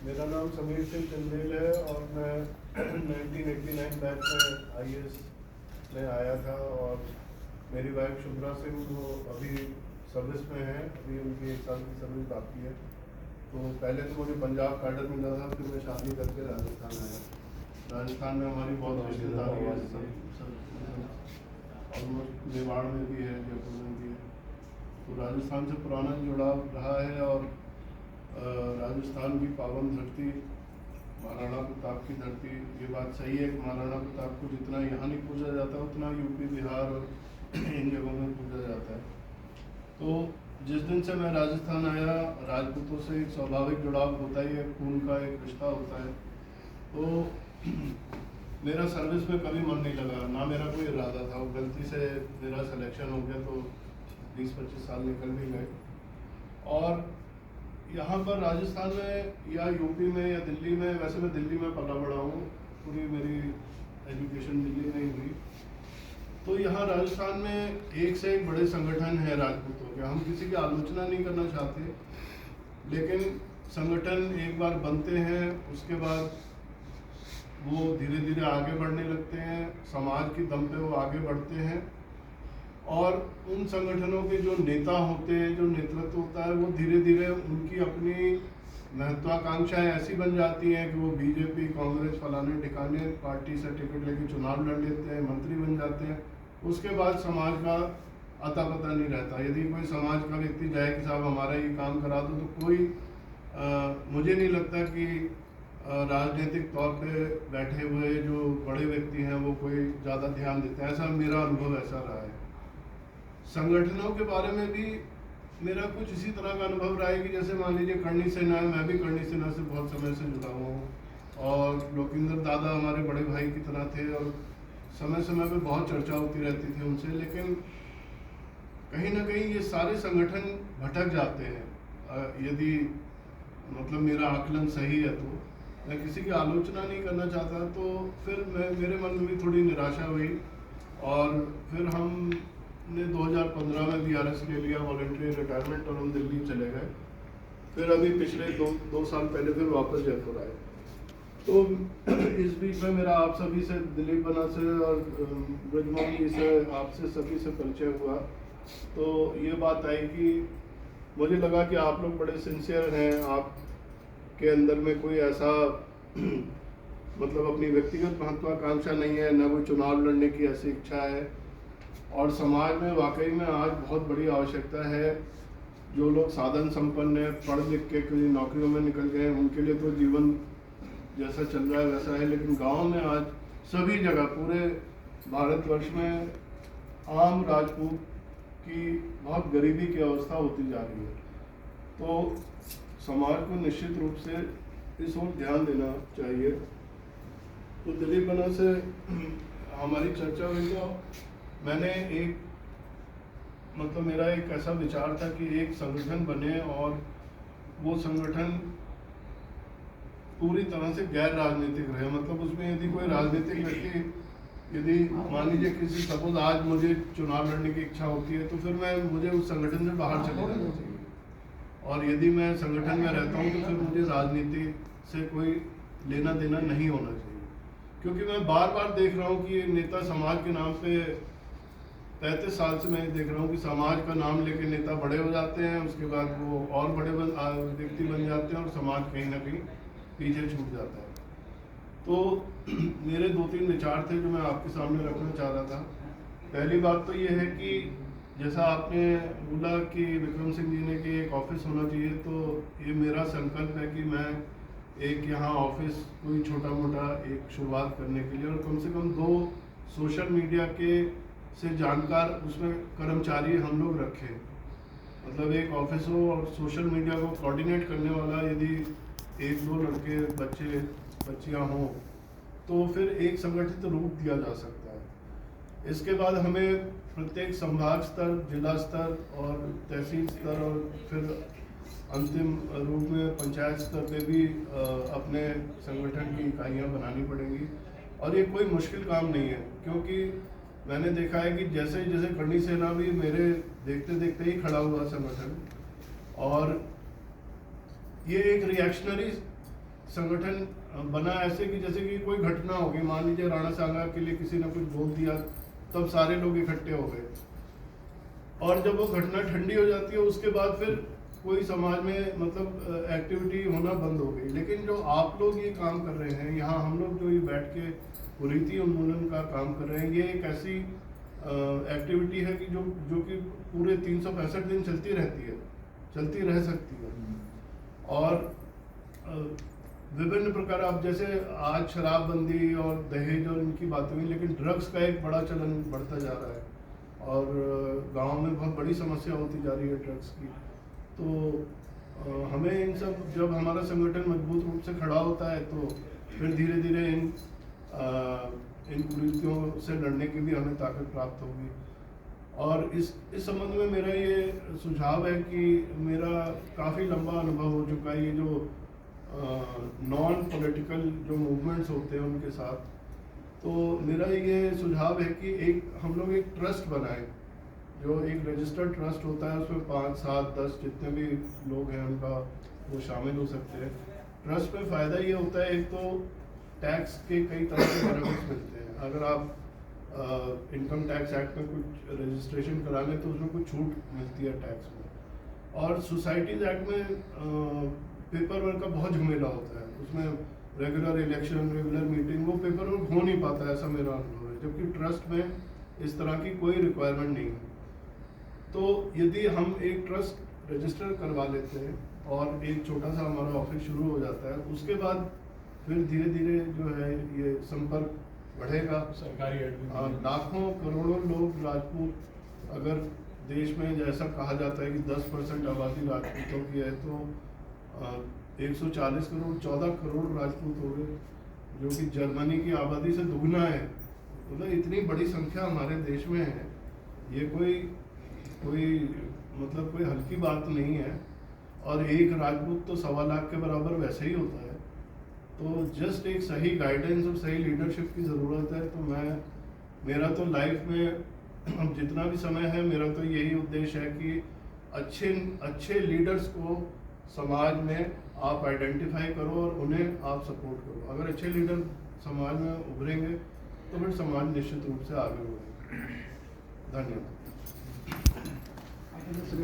मेरा नाम समीर सिंह चंदेल है और मैं 1989 बैच में आईएएस में आया था और मेरी वाइफ शुभ्रा सिंह वो अभी सर्विस में है, अभी उनकी 1 साल की सर्विस बाकी है। तो पहले तो मुझे पंजाब कैडर मिला था, फिर मैं शादी करके राजस्थान आया। राजस्थान में हमारी बहुत रिश्तेदारी है, ऑलमोस्ट मेवाड़ में भी है, जयपुर में भी है। तो राजस्थान से पुराना जुड़ाव रहा है और राजस्थान की पावन धरती, महाराणा प्रताप की धरती, ये बात सही है कि महाराणा प्रताप को जितना यहाँ नहीं पूजा जाता उतना यूपी बिहार और इन जगहों में पूजा जाता है। तो जिस दिन से मैं राजस्थान आया, राजपूतों से एक स्वाभाविक जुड़ाव होता ही है, खून का एक रिश्ता होता है। तो मेरा सर्विस में कभी मन नहीं लगा, ना मेरा कोई इरादा था। गलती से मेरा सिलेक्शन हो गया तो 20-25 साल निकल भी गए। और यहाँ पर राजस्थान में या यूपी में या दिल्ली में, वैसे मैं दिल्ली में पला बड़ा हूँ, पूरी मेरी एजुकेशन दिल्ली में ही हुई। तो यहाँ राजस्थान में एक से एक बड़े संगठन है राजपूतों के। हम किसी की आलोचना नहीं करना चाहते, लेकिन संगठन एक बार बनते हैं उसके बाद वो धीरे धीरे आगे बढ़ने लगते हैं, समाज की दम पे वो आगे बढ़ते हैं। और उन संगठनों के जो नेता होते हैं, जो नेतृत्व होता है, वो धीरे धीरे उनकी अपनी महत्वाकांक्षाएं ऐसी बन जाती हैं कि वो बीजेपी, कांग्रेस, फलाने ठिकाने पार्टी से टिकट लेके चुनाव लड़ लेते हैं, मंत्री बन जाते हैं। उसके बाद समाज का अता पता नहीं रहता। यदि कोई समाज का व्यक्ति जाए कि साहब हमारा ये काम करा दो, तो कोई मुझे नहीं लगता कि राजनीतिक तौर पे बैठे हुए जो बड़े व्यक्ति हैं वो कोई ज़्यादा ध्यान देते हैं। ऐसा मेरा अनुभव ऐसा रहा है। संगठनों के बारे में भी मेरा कुछ इसी तरह का अनुभव रहा है कि जैसे मान लीजिए करणी सेना है, मैं भी करणी सेना से बहुत समय से जुड़ा हुआ हूँ और लोकिंदर दादा हमारे बड़े भाई की तरह थे और समय समय पे बहुत चर्चा होती रहती थी उनसे। लेकिन कहीं ना कहीं ये सारे संगठन भटक जाते हैं। यदि मतलब मेरा आकलन सही है तो मैं किसी की आलोचना नहीं करना चाहता। तो फिर मेरे मन में भी थोड़ी निराशा हुई और फिर हमने 2015 में बीआरएस ले लिया, वॉलंटरी रिटायरमेंट, और हम दिल्ली चले गए। फिर अभी पिछले दो साल पहले फिर वापस जयपुर आए। तो इस बीच में मेरा आप सभी से, दिलीप बना से और ब्रजमोहन जी से, आपसे सभी से परिचय हुआ। तो ये बात आई कि मुझे लगा कि आप लोग बड़े सिंसियर हैं, आप के अंदर में कोई ऐसा मतलब अपनी व्यक्तिगत महत्वाकांक्षा नहीं है, ना कोई चुनाव लड़ने की ऐसी इच्छा है। और समाज में वाकई में आज बहुत बड़ी आवश्यकता है। जो लोग साधन संपन्न है, पढ़ लिख के कोई नौकरियों में निकल गए, उनके लिए तो जीवन जैसा चल रहा है वैसा है। लेकिन गांव में आज सभी जगह पूरे भारतवर्ष में आम राजपूत की बहुत गरीबी की अवस्था होती जा रही है। तो समाज को निश्चित रूप से इस ओर ध्यान देना चाहिए। तो दिलीप बना से हमारी चर्चा हुई तो मैंने एक मतलब मेरा एक ऐसा विचार था कि एक संगठन बने और वो संगठन पूरी तरह से गैर राजनीतिक रहे। मतलब उसमें यदि कोई राजनीतिक व्यक्ति, यदि मान लीजिए किसी सपोज आज मुझे चुनाव लड़ने की इच्छा होती है तो फिर मुझे उस संगठन से बाहर चले जाना चाहिए। और यदि मैं संगठन में रहता हूँ तो फिर मुझे राजनीति से कोई लेना देना नहीं होना चाहिए। क्योंकि मैं बार बार देख रहा हूँ कि नेता समाज के नाम पे 33 साल से मैं देख रहा हूँ कि समाज का नाम लेके नेता बड़े हो जाते हैं, उसके बाद वो और बड़े व्यक्ति बन जाते हैं और समाज कहीं ना कहीं पीछे छूट जाता है। तो मेरे 2-3 विचार थे जो मैं आपके सामने रखना चाह रहा था। पहली बात तो ये है कि जैसा आपने बोला कि विक्रम सिंह जी ने कि एक ऑफिस होना चाहिए, तो ये मेरा संकल्प है कि मैं एक यहाँ ऑफिस कोई छोटा मोटा एक शुरुआत करने के लिए, और कम से कम 2 सोशल मीडिया के से जानकार उसमें कर्मचारी हम लोग रखें। मतलब एक ऑफिस हो और सोशल मीडिया को कोऑर्डिनेट करने वाला यदि 1-2 लड़के बच्चे बच्चियाँ हों तो फिर एक संगठित रूप दिया जा सकता है। इसके बाद हमें प्रत्येक संभाग स्तर, जिला स्तर और तहसील स्तर और फिर अंतिम रूप में पंचायत स्तर पे भी अपने संगठन की इकाइयाँ बनानी पड़ेंगी। और ये कोई मुश्किल काम नहीं है, क्योंकि मैंने देखा है कि जैसे जैसे करणी सेना भी मेरे देखते देखते ही खड़ा हुआ संगठन, और ये एक रिएक्शनरी संगठन बना ऐसे कि जैसे कि कोई घटना हो गई, मान लीजिए राणा सांगा के लिए किसी ने कुछ बोल दिया, तब सारे लोग इकट्ठे हो गए, और जब वो घटना ठंडी हो जाती है उसके बाद फिर कोई समाज में मतलब एक्टिविटी होना बंद हो गई। लेकिन जो आप लोग ये काम कर रहे हैं, यहाँ हम लोग जो ये बैठ के कुरीति उन्मूलन का काम कर रहे हैं, ये एक ऐसी एक्टिविटी है कि जो कि पूरे 365 दिन चलती रहती है, चलती रह सकती है। और विभिन्न प्रकार, अब जैसे आज शराबबंदी और दहेज और इनकी बातें हुई, लेकिन ड्रग्स का एक बड़ा चलन बढ़ता जा रहा है और गांव में बहुत बड़ी समस्या होती जा रही है ड्रग्स की। तो हमें इन सब, जब हमारा संगठन मजबूत रूप से खड़ा होता है तो फिर धीरे धीरे इन कुरीतियों से लड़ने की भी हमें ताकत प्राप्त होगी। और इस संबंध में मेरा ये सुझाव है कि मेरा काफ़ी लंबा अनुभव हो चुका है ये जो नॉन पॉलिटिकल जो मूवमेंट्स होते हैं उनके साथ। तो मेरा ये सुझाव है कि हम लोग एक ट्रस्ट बनाएं, जो एक रजिस्टर्ड ट्रस्ट होता है, उसमें 5, 7, 10 जितने भी लोग हैं उनका वो शामिल हो सकते हैं। ट्रस्ट में फ़ायदा ये होता है, एक तो टैक्स के कई तरह के बेनिफिट्स मिलते हैं। अगर आप इनकम टैक्स एक्ट में कुछ रजिस्ट्रेशन करा लें तो उसमें कुछ छूट मिलती है टैक्स में। और सोसाइटीज़ एक्ट में पेपर वर्क का बहुत झमेला होता है, उसमें रेगुलर इलेक्शन, रेगुलर मीटिंग, वो पेपर वर्क हो नहीं पाता है, ऐसा मेरा अनुभव है। जबकि ट्रस्ट में इस तरह की कोई रिक्वायरमेंट नहीं है। तो यदि हम एक ट्रस्ट रजिस्टर करवा लेते हैं और एक छोटा सा हमारा ऑफिस शुरू हो जाता है, उसके बाद फिर धीरे धीरे जो है ये संपर्क बढ़ेगा। सरकारी लाखों करोड़ों लोग राजपूत, अगर देश में जैसा कहा जाता है कि 10% आबादी राजपूतों की है, तो 140 करोड़ 14 करोड़ राजपूत हो गए, जो कि जर्मनी की आबादी से दुगना है। मतलब इतनी बड़ी संख्या हमारे देश में है, ये कोई मतलब कोई हल्की बात नहीं है। और एक राजपूत तो 1.25 लाख के बराबर वैसे ही होता है। तो जस्ट एक सही गाइडेंस और सही लीडरशिप की ज़रूरत है। तो मेरा तो लाइफ में अब जितना भी समय है, मेरा तो यही उद्देश्य है कि अच्छे लीडर्स को समाज में आप आइडेंटिफाई करो और उन्हें आप सपोर्ट करो। अगर अच्छे लीडर समाज में उभरेंगे तो फिर समाज निश्चित रूप से आगे बढ़ेगा। धन्यवाद।